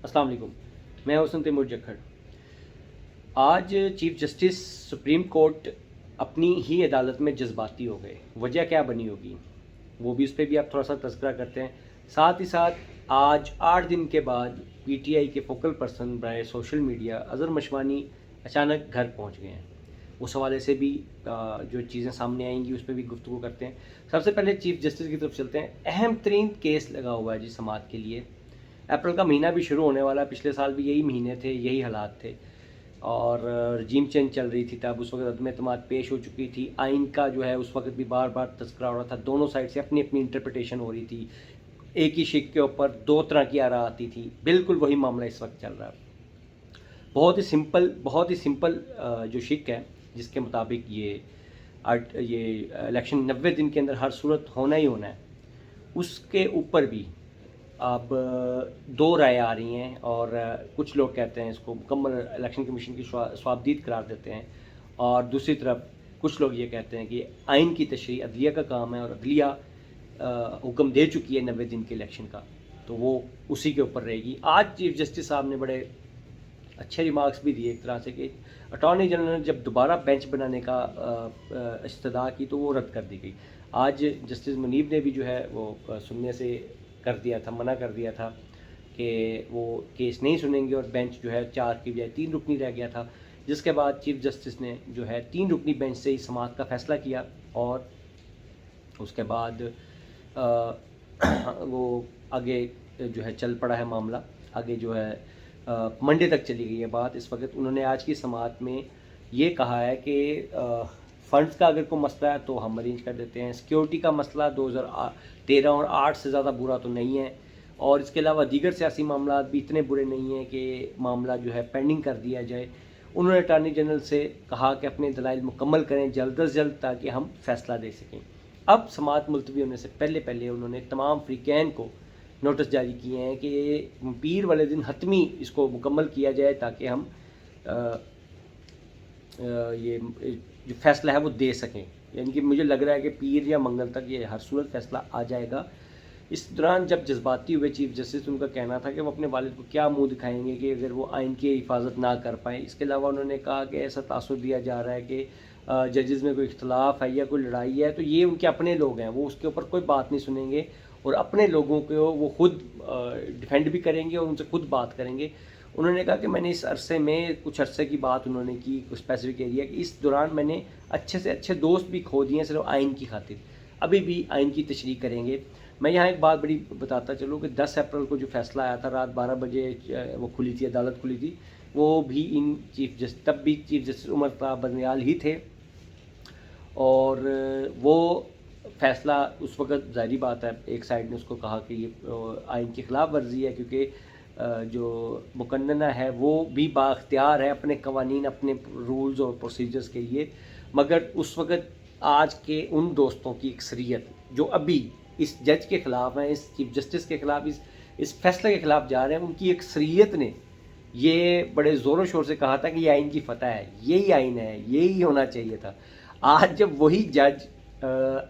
अस्सलाम वालेकुम। मैं हुसन तैमूर जखड़। आज चीफ जस्टिस सुप्रीम कोर्ट अपनी ही अदालत में जज्बाती हो गए। वजह क्या बनी होगी वो भी, उस पर भी आप थोड़ा सा तज़किरा करते हैं। साथ ही साथ आज 8 दिन के बाद पीटीआई के फोकल पर्सन बराए सोशल मीडिया अज़हर मशवानी अचानक घर पहुंच गए हैं। उस हवाले से भी जो चीज़ें सामने आएंगी उस पर भी गुफ्तगू करते हैं। सबसे पहले चीफ जस्टिस की तरफ चलते हैं। अहम तरीन केस लगा हुआ है जी समात के लिए। अप्रैल का महीना भी शुरू होने वाला है। पिछले साल भी यही महीने थे, यही हालात थे और रजीम चेंज चल रही थी। तब उस वक्त अदम एतमाद पेश हो चुकी थी। आइन का जो है उस वक्त भी बार बार तज़किरा हो रहा था। दोनों साइड से अपनी अपनी इंटरप्रटेशन हो रही थी। एक ही शिक के ऊपर दो तरह की आरा आती थी। बिल्कुल वही मामला इस वक्त चल रहा है। बहुत ही सिंपल जो शिक है जिसके मुताबिक ये इलेक्शन 90 दिन के अंदर हर सूरत होना ही होना है, उसके ऊपर भी अब दो राय आ रही हैं। और कुछ लोग कहते हैं इसको मुकम्मल इलेक्शन कमीशन की स्वाबदीद करार देते हैं, और दूसरी तरफ कुछ लोग ये कहते हैं कि आइन की तशरीह अदलिया का काम है और अदलिया हुक्म दे चुकी है 90 दिन के इलेक्शन का, तो वो उसी के ऊपर रहेगी। आज चीफ जस्टिस साहब ने बड़े अच्छे रिमार्क्स भी दिए एक तरह से कि अटॉर्नी जनरल ने जब दोबारा बेंच बनाने का इस्तदा की तो वो रद्द कर दी गई। आज जस्टिस मुनीब ने भी जो है वो सुनने से कर दिया था, मना कर दिया था कि वो केस नहीं सुनेंगे, और बेंच जो है 4 की बजाय 3 रुकनी रह गया था। जिसके बाद चीफ जस्टिस ने जो है 3 रुकनी बेंच से ही समाअत का फ़ैसला किया, और उसके बाद वो आगे जो है चल पड़ा है मामला। आगे जो है मंडे तक चली गई है बात। इस वक्त उन्होंने आज की समाअत में ये कहा है कि फ़ंड्स का अगर कोई मसला है तो हम अरेंज कर देते हैं। सिक्योरिटी का मसला 2013 और 8 से ज़्यादा बुरा तो नहीं है, और इसके अलावा दीगर सियासी मामला भी इतने बुरे नहीं हैं कि मामला जो है पेंडिंग कर दिया जाए। उन्होंने अटॉर्नी जनरल से कहा कि अपने दलाइल मुकम्मल करें जल्द अज जल्द ताकि हम फैसला दे सकें। अब समाअत मुलतवी होने से पहले उन्होंने तमाम फ्रीकैन को नोटिस जारी किए हैं कि पीर वाले दिन हतमी इसको मुकम्मल किया जाए ताकि हम ये जो फ़ैसला है वो दे सकें। यानी कि मुझे लग रहा है कि पीर या मंगल तक ये हर सूरत फ़ैसला आ जाएगा। इस दौरान जब जज्बाती हुए चीफ जस्टिस, उनका कहना था कि वो अपने वालिद को क्या मुंह दिखाएंगे कि अगर वो आइन की हिफाजत ना कर पाएँ। इसके अलावा उन्होंने कहा कि ऐसा तासुर दिया जा रहा है कि जजेस में कोई इख्तलाफ है या कोई लड़ाई है तो ये उनके अपने लोग हैं, वो उसके ऊपर कोई बात नहीं सुनेंगे, और अपने लोगों को वो खुद डिफेंड भी करेंगे और उनसे खुद बात करेंगे। उन्होंने कहा कि मैंने इस अरसे में कुछ अरसे की बात उन्होंने की, कुछ स्पेसिफिक एरिया कि इस दौरान मैंने अच्छे से अच्छे दोस्त भी खो दिए सिर्फ आइन की खातिर। अभी भी आइन की तशरीह करेंगे। मैं यहाँ एक बात बड़ी बताता चलूँ कि 10 अप्रैल को जो फैसला आया था, रात 12 बजे वो खुली थी, अदालत खुली थी, वो भी इन तब भी चीफ जस्टिस उमर ता बनियाल ही थे, और वो फ़ैसला उस वक़्त ज़ाहिरी बात है एक साइड ने उसको कहा कि ये आइन की ख़िलाफ़ वर्जी है, क्योंकि जो मुकन्नना है वो भी बाख्तियार है अपने कवानीन, अपने रूल्स और प्रोसीजर्स के लिए। मगर उस वक़्त आज के उन दोस्तों की अक्सरियत जो अभी इस जज के ख़िलाफ़ हैं, इस चीफ जस्टिस के ख़िलाफ़, इस फैसले के ख़िलाफ़ जा रहे हैं, उनकी अक्सरियत ने ये बड़े ज़ोरों शोर से कहा था कि ये आइन की फ़तह है, यही आइन है, यही होना चाहिए था। आज जब वही जज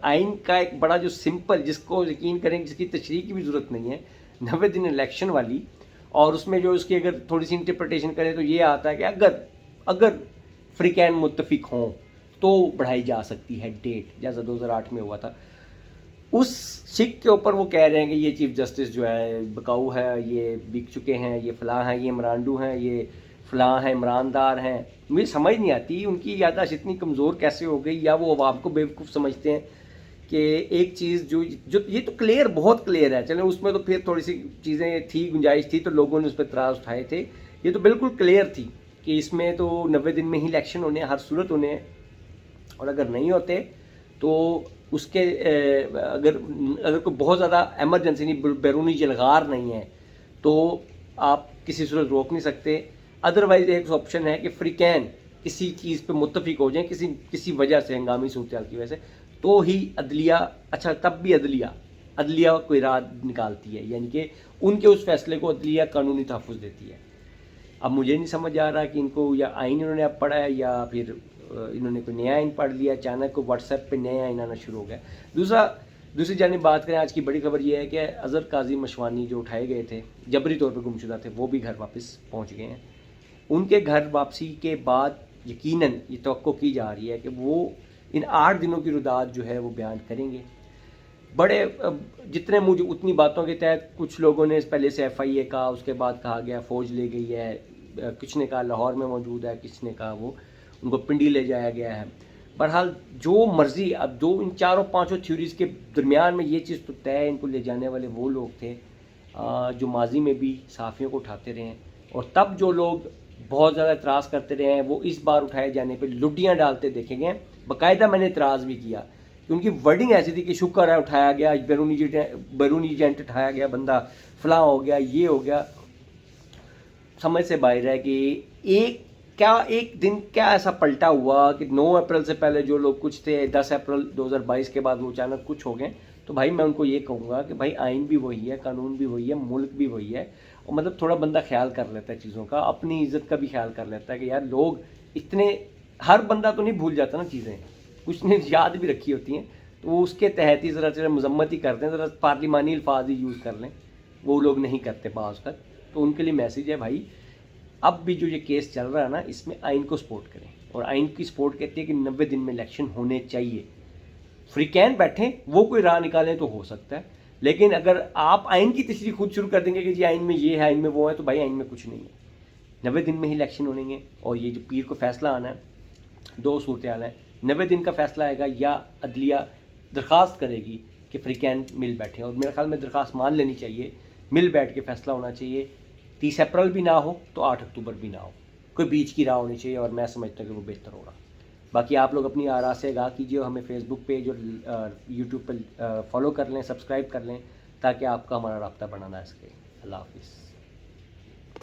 आइन का एक बड़ा जो सिंपल, जिसको यकीन करें जिसकी तशरीह की भी ज़रूरत नहीं है, 90 दिन इलेक्शन वाली, और उसमें जो उसकी अगर थोड़ी सी इंटरप्रटेशन करें तो ये आता है कि अगर फ्रीकैन मुत्तफिक हों तो बढ़ाई जा सकती है डेट, जैसा 2008 में हुआ था। उस शिक के ऊपर वो कह रहे हैं कि ये चीफ जस्टिस जो है बिकाऊ है, ये बिक चुके हैं, ये फ़लाँ हैं, ये इमरानडू हैं, ये फ़लाँ हैं, इमरानदार हैं। मुझे समझ नहीं आती उनकी याददाश्त इतनी कमज़ोर कैसे हो गई, या वो अवाम को बेवकूफ़ समझते हैं कि एक चीज़ जो ये तो क्लियर, बहुत क्लियर है। चलें उसमें तो फिर थोड़ी सी चीज़ें थी, गुंजाइश थी, तो लोगों ने उस पर इतराज़ उठाए थे। ये तो बिल्कुल क्लियर थी कि इसमें तो 90 दिन में ही इलेक्शन होने, हर सूरत होने, और अगर नहीं होते तो उसके अगर कोई बहुत ज़्यादा एमरजेंसी नहीं, बैरूनी जलगार नहीं है, तो आप किसी सूरत रोक नहीं सकते। अदरवाइज़ एक ऑप्शन है कि फ्रीकैन किसी चीज़ पे मुत्तफिक हो जाएं, किसी वजह से, हंगामी सूरत की वजह से, तो ही अदलिया, अच्छा तब भी अदलिया कोई राह निकालती है, यानी कि उनके उस फैसले को अदलिया कानूनी तहफ़्फ़ुज़ देती है। अब मुझे नहीं समझ आ रहा कि इनको या आइन इन्होंने अब पढ़ा है या फिर इन्होंने कोई नया आइन पढ़ लिया, अचानक को व्हाट्सएप पे नया आइन आना शुरू हो गया। दूसरा, دوسری جانب بات کریں، آج کی بڑی خبر یہ ہے کہ اظہر قاضی مشوانی جو اٹھائے گئے تھے، جبری طور پہ گمشدہ تھے، وہ بھی گھر واپس پہنچ گئے ہیں۔ ان کے گھر واپسی کے بعد یقیناً یہ توقع کی جا رہی ہے کہ وہ ان 8 دنوں کی رداد جو ہے وہ بیان کریں گے۔ بڑے جتنے مجھے اتنی باتوں کے تحت کچھ لوگوں نے پہلے سے ایف آئی اے کہا، اس کے بعد کہا گیا فوج لے گئی ہے، کچھ نے کہا لاہور میں موجود ہے، کسی نے کہا وہ ان کو پنڈی لے جایا گیا ہے۔ بہرحال جو مرضی، اب جو ان 4-5 تھیوریز کے درمیان میں یہ چیز تو طے ہے، ان کو لے جانے والے وہ لوگ تھے جو ماضی میں بھی صحافیوں کو اٹھاتے رہے ہیں، اور تب جو لوگ بہت زیادہ اعتراض کرتے رہے ہیں وہ اس بار اٹھائے جانے پہ لڈیاں ڈالتے دیکھے گئے۔ باقاعدہ میں نے اعتراض بھی کیا کہ ان کی ورڈنگ ایسی تھی کہ شکر ہے اٹھایا گیا، بیرونی ایجنٹ اٹھایا گیا، بندہ فلاں ہو گیا، یہ ہو گیا۔ سمجھ سے باہر ہے کہ ایک دن کیا ایسا پلٹا ہوا کہ 9 اپریل سے پہلے جو لوگ کچھ تھے، 10 اپریل 2022 کے بعد وہ اچانک کچھ ہو گئے۔ تو بھائی میں ان کو یہ کہوں گا کہ بھائی آئین بھی وہی ہے، قانون بھی وہی ہے، ملک بھی وہی ہے، اور مطلب تھوڑا بندہ خیال کر لیتا ہے چیزوں کا، اپنی عزت کا بھی خیال کر لیتا ہے کہ یار لوگ اتنے، ہر بندہ تو نہیں بھول جاتا نا چیزیں، کچھ نے یاد بھی رکھی ہوتی ہیں، تو وہ اس کے تحت ہی ذرا مذمت ہی کرتے ہیں، ذرا پارلیمانی الفاظ ہی یوز کر لیں، وہ لوگ نہیں کرتے بعض وقت۔ تو ان کے لیے میسیج ہے بھائی، اب بھی جو یہ کیس چل رہا ہے نا، اس میں آئین کو سپورٹ کریں، اور آئین کی سپورٹ کہتی ہے کہ 90 دن میں الیکشن ہونے چاہیے۔ فریقین بیٹھیں، وہ کوئی راہ نکالیں تو ہو سکتا ہے، لیکن اگر آپ آئین کی تشریح خود شروع کر دیں گے کہ جی آئین میں یہ ہے، آئین میں وہ ہے، تو بھائی آئین میں کچھ نہیں ہے۔ 90 دن میں ہی الیکشن ہونے گے، اور یہ جو پیر کو فیصلہ آنا ہے، 2 صورتحال ہیں، 90 دن کا فیصلہ آئے گا یا عدلیہ درخواست کرے گی کہ فریقین مل بیٹھیں، اور میرے خیال میں درخواست مان لینی چاہیے، مل بیٹھ کے فیصلہ ہونا چاہیے۔ 30 اپریل بھی نہ ہو تو 8 اکتوبر بھی نہ ہو، کوئی بیچ کی راہ ہونی چاہیے، اور میں سمجھتا ہوں کہ وہ بہتر ہوگا۔ باقی آپ لوگ اپنی آراء سے آگاہ کیجیے، اور ہمیں فیس بک پیج اور یوٹیوب پہ فالو کر لیں، سبسکرائب کر لیں، تاکہ آپ کا ہمارا رابطہ بنا نہ سکے۔ اللہ حافظ۔